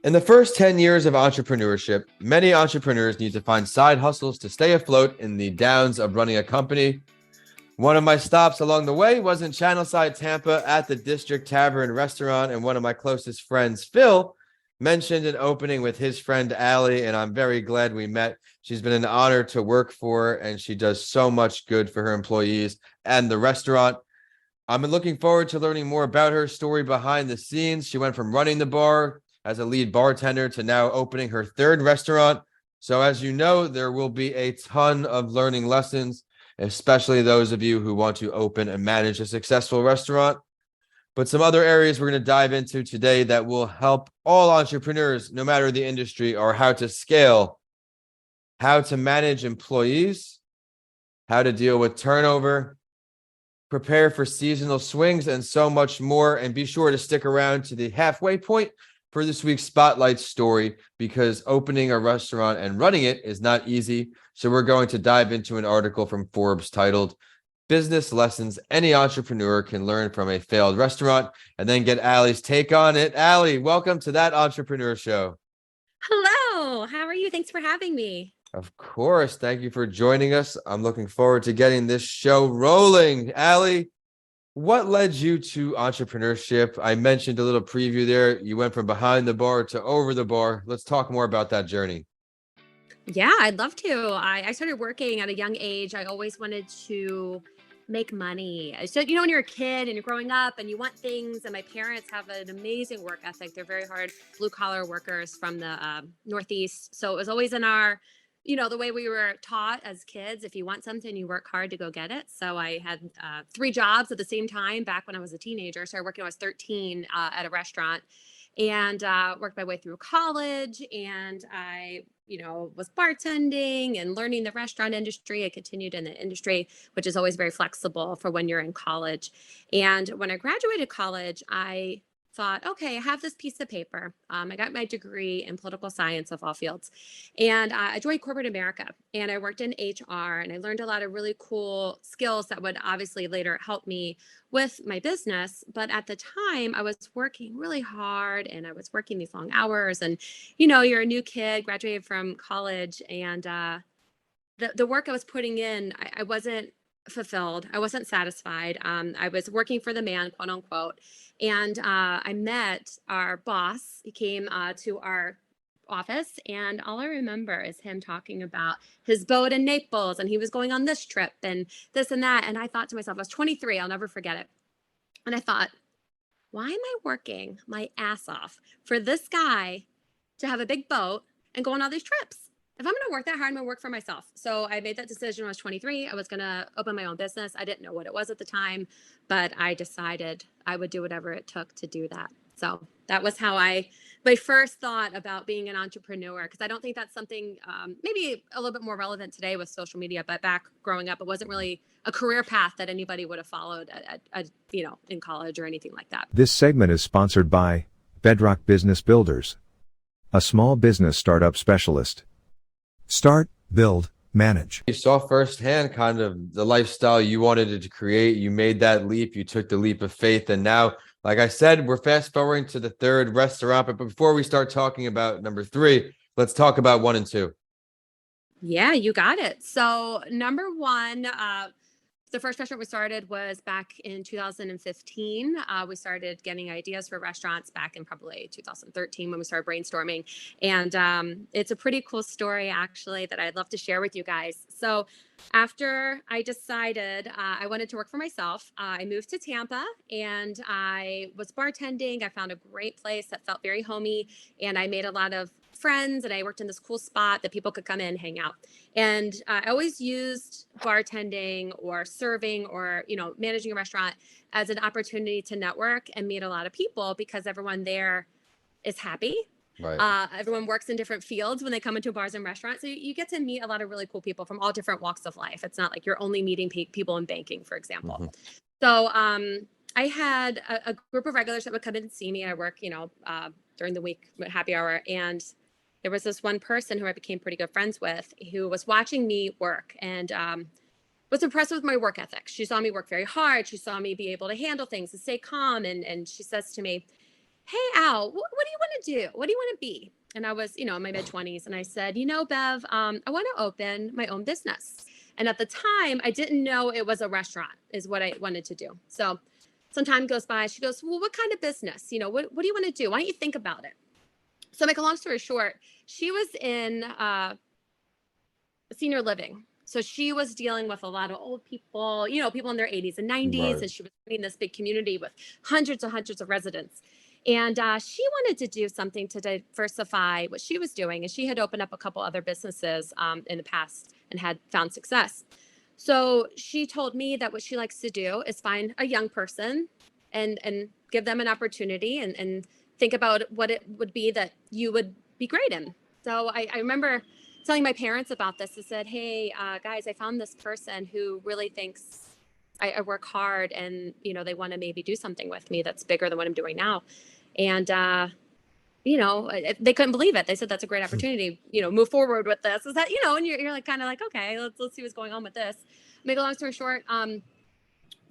In the first 10 years of entrepreneurship, many entrepreneurs need to find side hustles to stay afloat in the downs of running a company. One of my stops along the way was in Channelside, Tampa at the District Tavern restaurant, and one of my closest friends, Phil, mentioned an opening with his friend Allie, and I'm very glad we met. She's been an honor to work for, and she does so much good for her employees and the restaurant. I'm looking forward to learning more about her story behind the scenes. She went from running the bar as a lead bartender to now opening her third restaurant. So as you know, there will be a ton of learning lessons, especially those of you who want to open and manage a successful restaurant. But some other areas we're going to dive into today that will help all entrepreneurs, no matter the industry, are how to scale, how to manage employees, how to deal with turnover, prepare for seasonal swings, and so much more. And be sure to stick around to the halfway point for this week's spotlight story, because opening a restaurant and running it is not easy. So we're going to dive into an article from Forbes titled Business Lessons Any Entrepreneur Can Learn from a Failed Restaurant, and then get Allie's take on it. Allie, welcome to That Entrepreneur Show. Hello, how are you? Thanks for having me. Of course. Thank you for joining us. I'm looking forward to getting this show rolling. Allie, what led you to entrepreneurship? I mentioned a little preview there. You went from behind the bar to over the bar. Let's talk more about that journey. Yeah, I'd love to. I started working at a young age. I always wanted to make money. So, when you're a kid and you're growing up and you want things, and my parents have an amazing work ethic. They're very hard blue collar workers from the Northeast. So it was always in our, the way we were taught as kids. If you want something, you work hard to go get it. So I had 3 jobs at the same time back when I was a teenager. Started working when I was 13 at a restaurant, and worked my way through college. And I, was bartending and learning the restaurant industry. I continued in the industry, which is always very flexible for when you're in college. And when I graduated college, I thought, okay, I have this piece of paper. I got my degree in political science of all fields, and I joined corporate America, and I worked in HR, and I learned a lot of really cool skills that would obviously later help me with my business. But at the time I was working really hard, and I was working these long hours, and you're a new kid, graduated from college, and the work I was putting in, I wasn't fulfilled. I wasn't satisfied. I was working for the man, quote unquote. And I met our boss. He came to our office, and all I remember is him talking about his boat in Naples, and he was going on this trip and this and that. And I thought to myself, I was 23, I'll never forget it. And I thought, why am I working my ass off for this guy to have a big boat and go on all these trips? If I'm going to work that hard, I'm going to work for myself. So I made that decision when I was 23. I was going to open my own business. I didn't know what it was at the time, but I decided I would do whatever it took to do that. So that was how my first thought about being an entrepreneur, because I don't think that's something maybe a little bit more relevant today with social media. But back growing up, it wasn't really a career path that anybody would have followed at in college or anything like that. This segment is sponsored by Bedrock Business Builders, a small business startup specialist. Start, build, manage. You saw firsthand kind of the lifestyle you wanted to create. You made that leap. You took the leap of faith. And now, like I said, we're fast forwarding to the third restaurant. But before we start talking about number 3, let's talk about 1 and 2. Yeah, you got it. So number 1, the first restaurant we started was back in 2015. We started getting ideas for restaurants back in probably 2013 when we started brainstorming. And it's a pretty cool story, actually, that I'd love to share with you guys. So after I decided I wanted to work for myself, I moved to Tampa, and I was bartending. I found a great place that felt very homey, and I made a lot of friends, and I worked in this cool spot that people could come in and hang out. And I always used bartending or serving or, managing a restaurant as an opportunity to network and meet a lot of people, because everyone there is happy. Right. Everyone works in different fields when they come into bars and restaurants. So you get to meet a lot of really cool people from all different walks of life. It's not like you're only meeting people in banking, for example. Mm-hmm. So I had a group of regulars that would come in and see me. I work, during the week, happy hour. And there was this one person who I became pretty good friends with, who was watching me work and was impressed with my work ethic. She saw me work very hard. She saw me be able to handle things and stay calm. And she says to me, hey, Al, what do you want to do? What do you want to be? And I was, in my mid 20s. And I said, Bev, I want to open my own business. And at the time, I didn't know it was a restaurant is what I wanted to do. So some time goes by. She goes, well, what kind of business? What do you want to do? Why don't you think about it? So make a long story short, she was in senior living. So she was dealing with a lot of old people, people in their 80s and 90s. Right. And she was running this big community with hundreds of residents. And she wanted to do something to diversify what she was doing. And she had opened up a couple other businesses in the past and had found success. So she told me that what she likes to do is find a young person and give them an opportunity and think about what it would be that you would be great in. So I remember telling my parents about this. I said, hey, guys, I found this person who really thinks I work hard and, they want to maybe do something with me that's bigger than what I'm doing now. And, they couldn't believe it. They said, that's a great opportunity, move forward with this. Is that, and you're like, kind of like, okay, let's see what's going on with this. Make a long story short.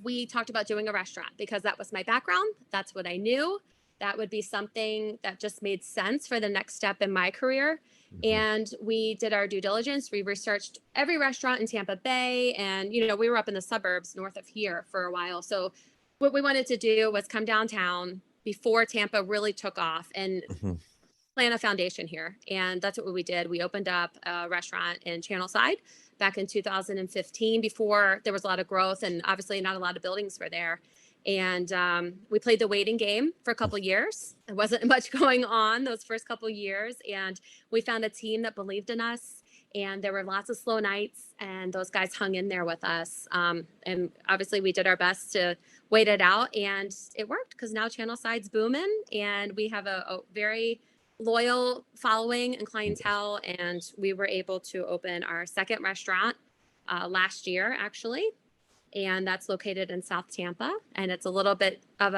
We talked about doing a restaurant because that was my background. That's what I knew. That would be something that just made sense for the next step in my career. And we did our due diligence. We researched every restaurant in Tampa Bay. And, we were up in the suburbs north of here for a while. So what we wanted to do was come downtown before Tampa really took off and plan a foundation here. And that's what we did. We opened up a restaurant in Channelside back in 2015 before there was a lot of growth and obviously not a lot of buildings were there. And we played the waiting game for a couple of years. There wasn't much going on those first couple of years. And we found a team that believed in us. And there were lots of slow nights. And those guys hung in there with us. And obviously, we did our best to wait it out. And it worked because now Channelside's booming. And we have a very loyal following and clientele. And we were able to open our second restaurant last year, actually. And that's located in South Tampa. And it's a little bit of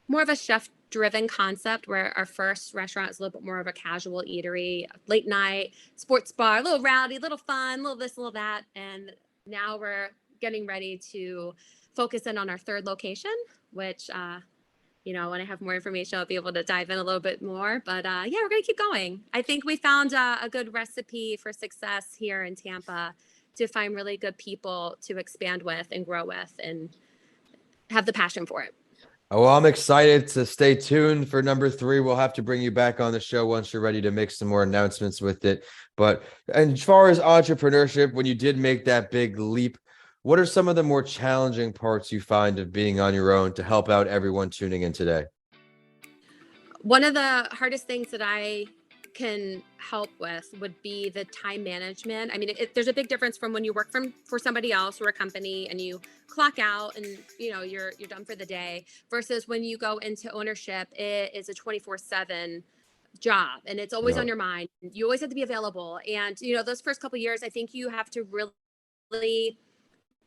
more of a chef-driven concept where our first restaurant is a little bit more of a casual eatery, late night, sports bar, a little rowdy, a little fun, a little this, a little that. And now we're getting ready to focus in on our third location, which, when I have more information, I'll be able to dive in a little bit more. But we're going to keep going. I think we found a good recipe for success here in Tampa to find really good people to expand with and grow with and have the passion for it. Well, I'm excited to stay tuned for number 3. We'll have to bring you back on the show once you're ready to make some more announcements with it. But as far as entrepreneurship, when you did make that big leap, what are some of the more challenging parts you find of being on your own to help out everyone tuning in today? One of the hardest things that I can help with would be the time management. I mean, there's a big difference from when you work for somebody else or a company and you clock out and you're done for the day versus when you go into ownership, it is a 24/7 job and it's always on your mind. You always have to be available. And those first couple of years, I think you have to really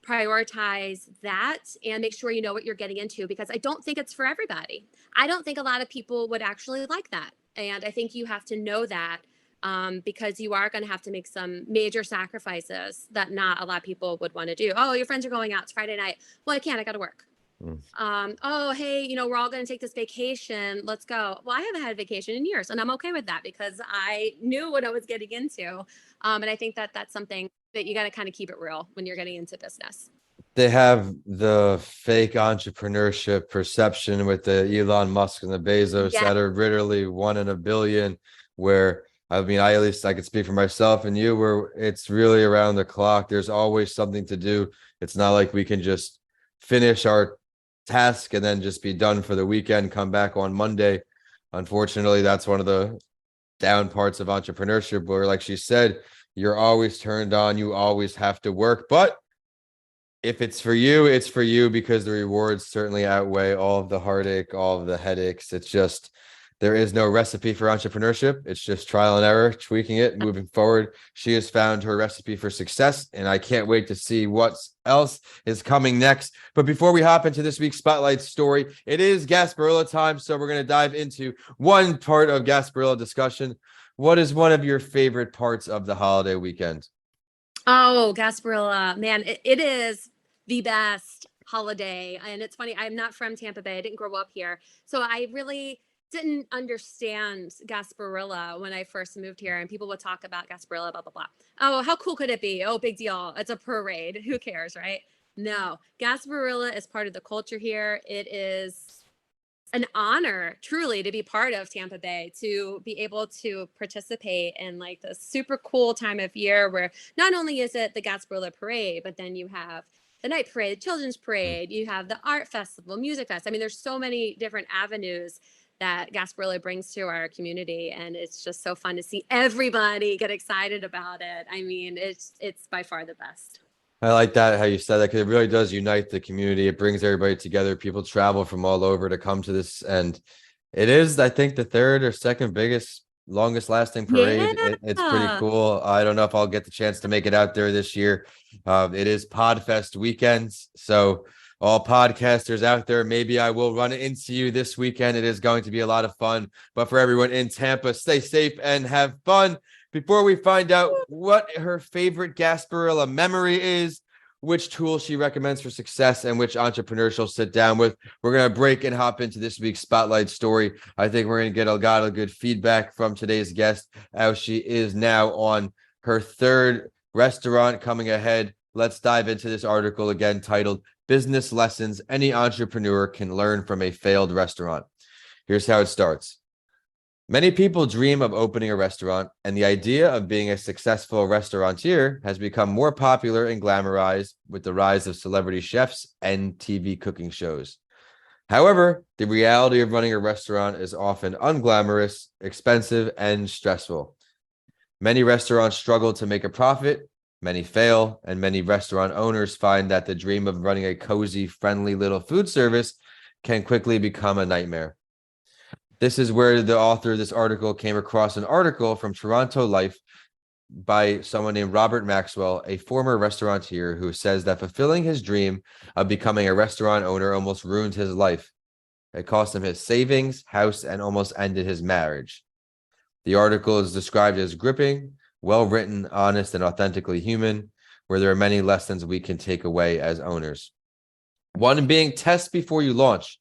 prioritize that and make sure you know what you're getting into because I don't think it's for everybody. I don't think a lot of people would actually like that. And I think you have to know that because you are going to have to make some major sacrifices that not a lot of people would want to do. Oh, your friends are going out. It's Friday night. Well, I can't. I got to work. Oh, hey, we're all going to take this vacation. Let's go. Well, I haven't had a vacation in years and I'm okay with that because I knew what I was getting into. And I think that that's something that you got to kind of keep it real when you're getting into business. They have the fake entrepreneurship perception with the Elon Musk and the Bezos that are literally 1 in a billion, where at least I could speak for myself and you, where it's really around the clock. There's always something to do. It's not like we can just finish our task and then just be done for the weekend, come back on Monday. Unfortunately, that's one of the down parts of entrepreneurship where, like she said, you're always turned on. You always have to work, but if it's for you because the rewards certainly outweigh all of the heartache, all of the headaches. It's just, there is no recipe for entrepreneurship. It's just trial and error, tweaking it, moving forward. She has found her recipe for success, and I can't wait to see what else is coming next. But before we hop into this week's Spotlight story, it is Gasparilla time. So we're going to dive into one part of Gasparilla discussion. What is one of your favorite parts of the holiday weekend? Oh, Gasparilla, man, it is the best holiday. And it's funny, I'm not from Tampa Bay. I didn't grow up here. So I really didn't understand Gasparilla when I first moved here, and people would talk about Gasparilla, blah, blah, blah. Oh, how cool could it be? Oh, big deal. It's a parade. Who cares, right? No, Gasparilla is part of the culture here. It is an honor truly to be part of Tampa Bay, to be able to participate in like the super cool time of year where not only is it the Gasparilla parade, but then you have the night parade, the children's parade, you have the art festival, music fest. I mean, there's so many different avenues that Gasparilla brings to our community, and it's just so fun to see everybody get excited about it. I mean, it's by far the best. I like that, how you said that, because it really does unite the community. It brings everybody together. People travel from all over to come to this. And it is, I think, the third or second biggest, longest lasting parade. It's pretty cool. I don't know if I'll get the chance to make it out there this year. It is Podfest weekends. So all podcasters out there, maybe I will run into you this weekend. It is going to be a lot of fun. But for everyone in Tampa, stay safe and have fun. Before we find out what her favorite Gasparilla memory is, which tool she recommends for success, and which entrepreneur she'll sit down with, we're going to break and hop into this week's Spotlight story. I think we're going to get a lot of good feedback from today's guest, as she is now on her third restaurant coming ahead. Let's dive into this article again, titled Business Lessons Any Entrepreneur Can Learn from a Failed Restaurant. Here's how it starts. Many people dream of opening a restaurant, and the idea of being a successful restaurateur has become more popular and glamorized with the rise of celebrity chefs and TV cooking shows. However, the reality of running a restaurant is often unglamorous, expensive, and stressful. Many restaurants struggle to make a profit, many fail, and many restaurant owners find that the dream of running a cozy, friendly little food service can quickly become a nightmare. This is where the author of this article came across an article from Toronto Life by someone named Robert Maxwell, a former restaurateur, who says that fulfilling his dream of becoming a restaurant owner almost ruined his life. It cost him his savings, house, and almost ended his marriage. The article is described as gripping, well-written, honest, and authentically human, where there are many lessons we can take away as owners. One being, test before you launch.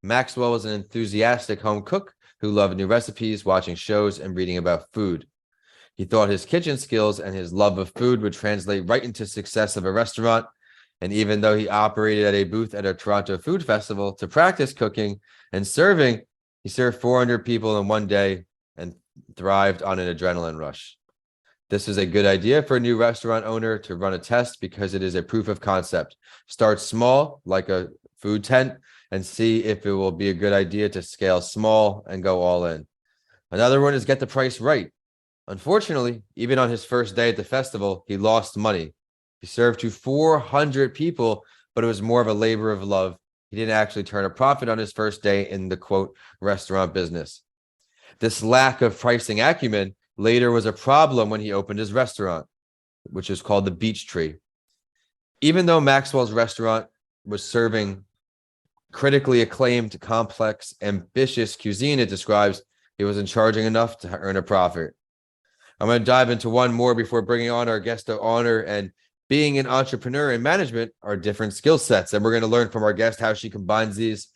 Maxwell was an enthusiastic home cook who loved new recipes, watching shows, and reading about food. He thought his kitchen skills and his love of food would translate right into success of a restaurant. And even though he operated at a booth at a Toronto food festival to practice cooking and serving, he served 400 people in one day and thrived on an adrenaline rush. This is a good idea for a new restaurant owner to run a test because it is a proof of concept. Start small, like a food tent, and see if it will be a good idea to scale small and go all in. Another one is get the price right. Unfortunately, even on his first day at the festival, he lost money. He served to 400 people, but it was more of a labor of love. He didn't actually turn a profit on his first day in the, quote, restaurant business. This lack of pricing acumen later was a problem when he opened his restaurant, which is called the Beach Tree. Even though Maxwell's restaurant was serving critically acclaimed, complex, ambitious cuisine, it describes, he wasn't charging enough to earn a profit. I'm going to dive into one more before bringing on our guest of honor. And being an entrepreneur and management are different skill sets, and we're going to learn from our guest how she combines these.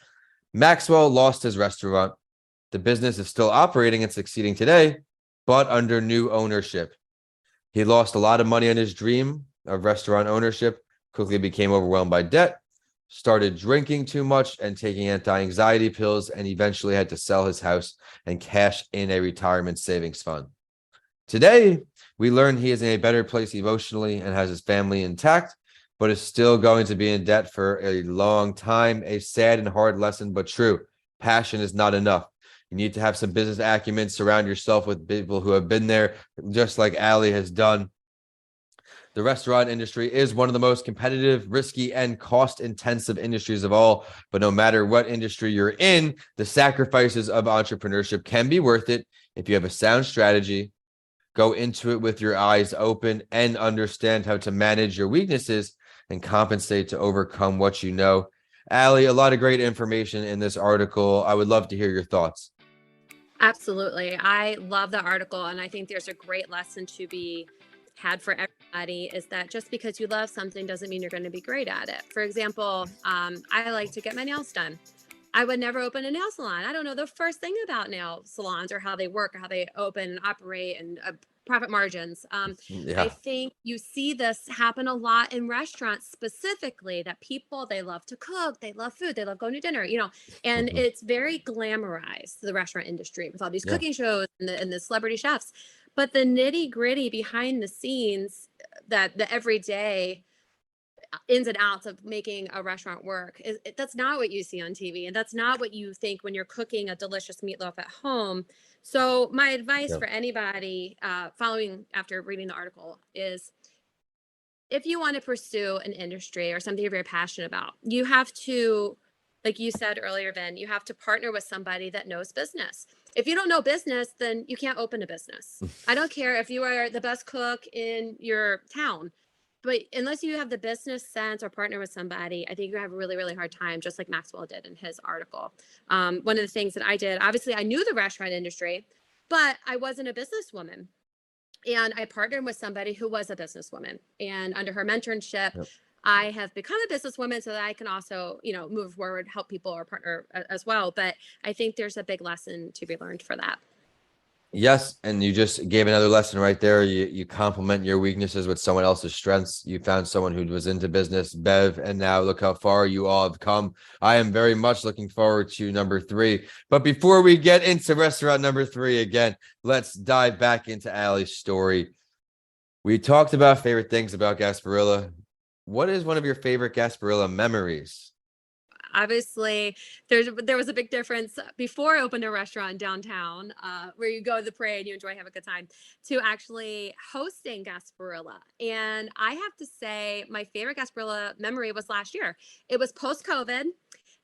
Maxwell lost his restaurant. The business is still operating and succeeding today, but under new ownership. He lost a lot of money on his dream of restaurant ownership, quickly became overwhelmed by debt, started drinking too much and taking anti-anxiety pills, and eventually had to sell his house and cash in a retirement savings fund. Today, we learn he is in a better place emotionally and has his family intact, but is still going to be in debt for a long time. A sad and hard lesson, but true. Passion is not enough. You need to have some business acumen, surround yourself with people who have been there, just like Allie has done. The restaurant industry is one of the most competitive, risky, and cost-intensive industries of all. But no matter what industry you're in, the sacrifices of entrepreneurship can be worth it if you have a sound strategy, go into it with your eyes open, and understand how to manage your weaknesses and compensate to overcome what you know. Allie, a lot of great information in this article. I would love to hear your thoughts. Absolutely. I love the article, and I think there's a great lesson to be had for everybody is that just because you love something doesn't mean you're going to be great at it. For example, I like to get my nails done. I would never open a nail salon. I don't know the first thing about nail salons or how they work or how they open and operate and profit margins. I Yeah. think you see this happen a lot in restaurants specifically, that people, they love to cook, they love food, they love going to dinner, and Mhm. it's very glamorized, the restaurant industry, with all these Yeah. cooking shows and the celebrity chefs. But the nitty gritty behind the scenes, that the everyday ins and outs of making a restaurant work that's not what you see on TV, and that's not what you think when you're cooking a delicious meatloaf at home. So my advice Yeah. for anybody following after reading the article is, if you want to pursue an industry or something you're very passionate about, you have to, like you said earlier, Vin, you have to partner with somebody that knows business. If you don't know business, then you can't open a business. I don't care if you are the best cook in your town, but unless you have the business sense or partner with somebody, I think you have a really, really hard time, just like Maxwell did in his article. One of the things that I did, obviously, I knew the restaurant industry, but I wasn't a businesswoman. And I partnered with somebody who was a businesswoman. And under her mentorship, Yep. I have become a businesswoman so that I can also, move forward, help people or partner as well. But I think there's a big lesson to be learned for that. Yes, and you just gave another lesson right there. You complement your weaknesses with someone else's strengths. You found someone who was into business, Bev, and now look how far you all have come. I am very much looking forward to number 3. But before we get into restaurant number 3 again, let's dive back into Allie's story. We talked about favorite things about Gasparilla. What is one of your favorite Gasparilla memories? Obviously, there was a big difference before I opened a restaurant downtown, where you go to the parade, you enjoy, have a good time, to actually hosting Gasparilla. And I have to say, my favorite Gasparilla memory was last year. It was post-COVID,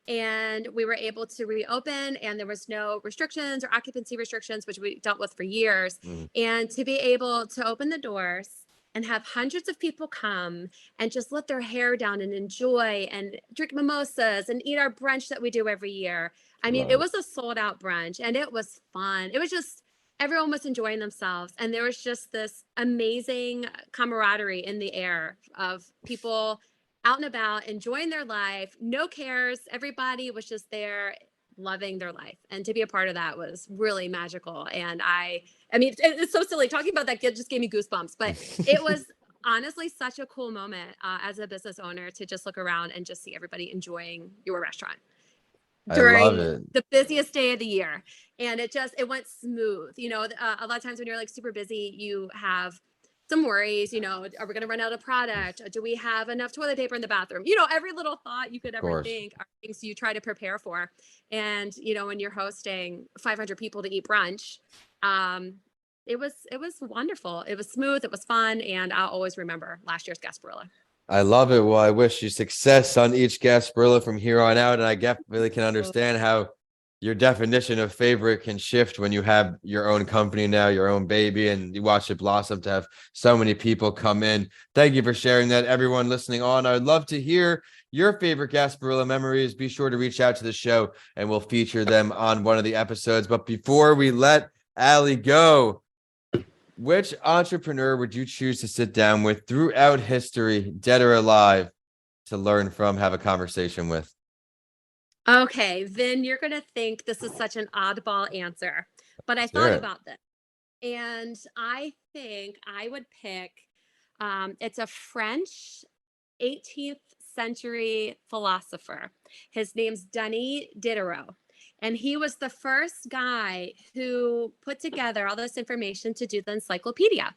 and we were able to reopen, and there was no restrictions or occupancy restrictions, which we dealt with for years. Mm, And to be able to open the doors and have hundreds of people come and just let their hair down and enjoy and drink mimosas and eat our brunch that we do every year. I mean, love it it. was a sold out brunch, and it was fun. It was just, everyone was enjoying themselves. And there was just this amazing camaraderie in the air of people out and about, enjoying their life, no cares. Everybody was just there loving their life. And to be a part of that was really magical. And I mean, it's so silly talking about that. It just gave me goosebumps, but it was honestly such a cool moment as a business owner to just look around and just see everybody enjoying your restaurant I love during it. the busiest day of the year. And it went smooth. A lot of times when you're like super busy, you have some worries, are we going to run out of product? Do we have enough toilet paper in the bathroom? Every little thought you could Of ever course. think are things you try to prepare for. And, when you're hosting 500 people to eat brunch, it was wonderful. It was smooth. It was fun. And I'll always remember last year's Gasparilla. I love it. Well, I wish you success on each Gasparilla from here on out. And I really can understand how your definition of favorite can shift when you have your own company now, your own baby, and you watch it blossom to have so many people come in. Thank you for sharing that, everyone listening on. I'd love to hear your favorite Gasparilla memories. Be sure to reach out to the show and we'll feature them on one of the episodes. But before we let Allie go, which entrepreneur would you choose to sit down with throughout history, dead or alive, to learn from, have a conversation with? Okay, Vin, you're going to think this is such an oddball answer, but I Let's hear thought it. about this. And I think I would pick, it's a French 18th century philosopher. His name's Denis Diderot. And he was the first guy who put together all this information to do the encyclopedia.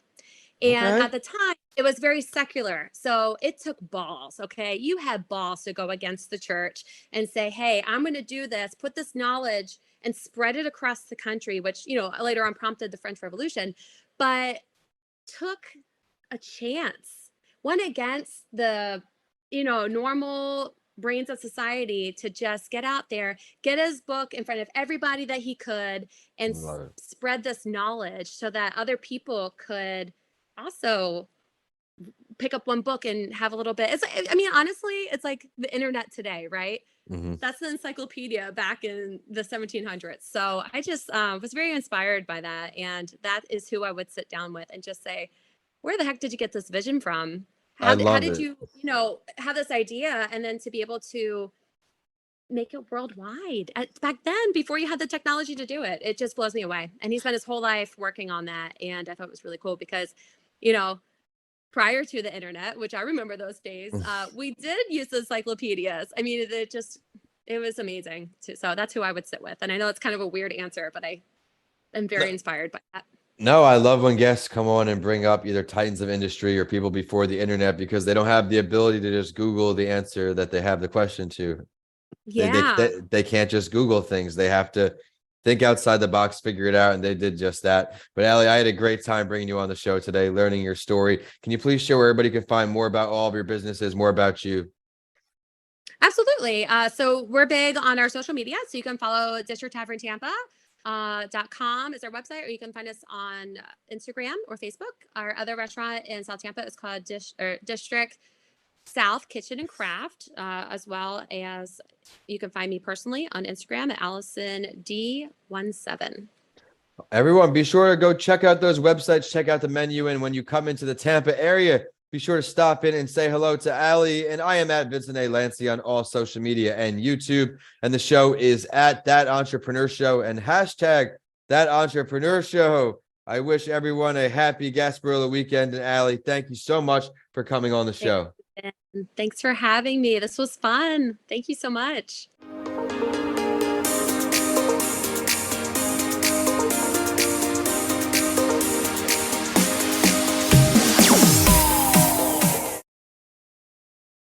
And Okay. at the time, it was very secular. So it took balls. Okay. You had balls to go against the church and say, hey, I'm going to do this, put this knowledge and spread it across the country, which, later on prompted the French Revolution, but took a chance, went against the, normal brains of society to just get out there, get his book in front of everybody that he could, and Love it. spread this knowledge so that other people could also pick up one book and have a little bit. I mean, honestly, it's like the internet today, right? Mhm. That's the encyclopedia back in the 1700s. So I just was very inspired by that. And that is who I would sit down with and just say, where the heck did you get this vision from? I How love did it. you, you know, have this idea and then to be able to make it worldwide back then before you had the technology to do it? It just blows me away. And he spent his whole life working on that. And I thought it was really cool because, you know, prior to the internet, which I remember those days, we did use the encyclopedias. I mean, it was amazing. So that's who I would sit with. And I know it's kind of a weird answer, but I am very inspired by that. No, I love when guests come on and bring up either titans of industry or people before the internet because they don't have the ability to just Google the answer that they have the question to. Yeah. They can't just Google things. They have to think outside the box, figure it out, and they did just that. But Allie, I had a great time bringing you on the show today, learning your story. Can you please show where everybody can find more about all of your businesses, more about you? Absolutely. So we're big on our social media. So you can follow District Tavern Tampa. .com is our website, or you can find us on Instagram or Facebook. Our other restaurant in South Tampa is called District South Kitchen and Craft, as well as you can find me personally on Instagram at Allison D17. Everyone, be sure to go check out those websites, check out the menu, and when you come into the Tampa area, be sure to stop in and say hello to Allie. And I am at Vincent A. Lancy on all social media and YouTube. And the show is at That Entrepreneur Show and hashtag That Entrepreneur Show. I wish everyone a happy Gasparilla weekend. And Allie, thank you so much for coming on the show. Thanks for having me. This was fun. Thank you so much.